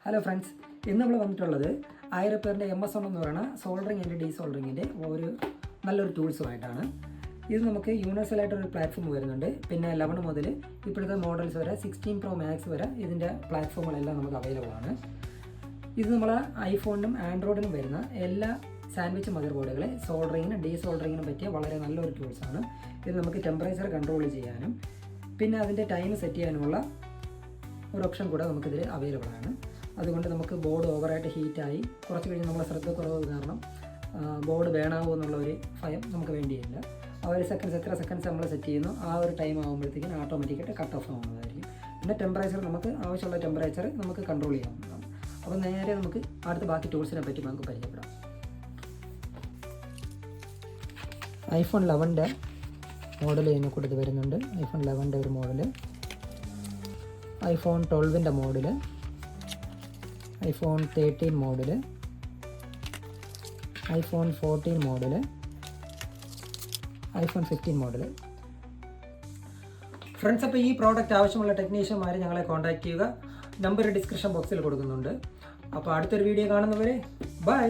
Hello friends, ഇന്ന് നമ്മൾ വന്നിട്ടുള്ളത് ഐറിപ്പയറിൻ്റെ MS1 എന്ന് പറയുന്ന സോൾഡറിങ് ആൻഡ് ഡീസോൾഡറിങ്ങിൻ്റെ ഒരു നല്ലൊരു ടൂൾസുമായിട്ടാണ്. ഇത് നമുക്ക് യൂണിവേഴ്സലായിട്ടൊരു പ്ലാറ്റ്ഫോം വരുന്നുണ്ട്. പിന്നെ 11 മുതൽ ഇപ്പോഴത്തെ മോഡൽസ് വരെ 16 Pro Max വരെ ഇതിൻ്റെ പ്ലാറ്റ്ഫോമുകളെല്ലാം നമുക്ക് അവൈലബിൾ ആണ്. ഇത് നമ്മൾ ഐഫോണിനും ആൻഡ്രോയിഡിനും വരുന്ന എല്ലാ സാൻഡ്വിച്ച് മദർ ബോർഡുകളെ സോൾഡറിങ്ങിനും ഡീസോൾഡറിങ്ങിനും പറ്റിയ വളരെ നല്ലൊരു ടൂൾസാണ്. ഇത് നമുക്ക് ടെമ്പറേച്ചർ കൺട്രോൾ ചെയ്യാനും പിന്നെ അതിൻ്റെ ടൈം സെറ്റ് ചെയ്യാനുമുള്ള ഒരു ഓപ്ഷൻ കൂടെ നമുക്കിതിൽ അവൈലബിൾ ആണ്. അതുകൊണ്ട് നമുക്ക് ബോർഡ് ഓവറായിട്ട് ഹീറ്റായി കുറച്ച് കഴിഞ്ഞ് നമ്മളെ ശ്രദ്ധക്കുറവ് കാരണം ബോർഡ് വേണാവോ എന്നുള്ള ഒരു ഭയം നമുക്ക് വേണ്ടിയില്ല. ആ ഒരു എത്ര സെക്കൻഡ്സ് നമ്മൾ സെറ്റ് ചെയ്യുന്നു ആ ഒരു ടൈം ആകുമ്പോഴത്തേക്കും ഓട്ടോമാറ്റിക്കായിട്ട് കട്ട് ഓഫ് ആവുന്നതായിരിക്കും. പിന്നെ ടെമ്പറേച്ചർ നമുക്ക് ആവശ്യമുള്ള ടെമ്പറേച്ചർ നമുക്ക് കൺട്രോൾ ചെയ്യാവുന്നതാണ്. അപ്പോൾ നേരെ നമുക്ക് അടുത്ത ബാക്കി ടൂൾസിനെ പറ്റി നമുക്ക് പരിചയപ്പെടാം. ഐഫോൺ 11 മോഡൽ ഇതിനെ കൊടുത്ത് വരുന്നുണ്ട്. ഐഫോൺ 11 ഒരു model, iPhone 12 model, iPhone 13 model, iPhone 14 model, iPhone 15 model. Friends, അപ്പോൾ ഈ പ്രോഡക്റ്റ് ആവശ്യമുള്ള ടെക്നീഷ്യന്മാർ ഞങ്ങളെ കോൺടാക്ട് ചെയ്യുക. നമ്പർ ഡിസ്ക്രിപ്ഷൻ ബോക്സിൽ കൊടുക്കുന്നുണ്ട്. അപ്പോൾ അടുത്തൊരു വീഡിയോ കാണുന്നവരെ ബൈ.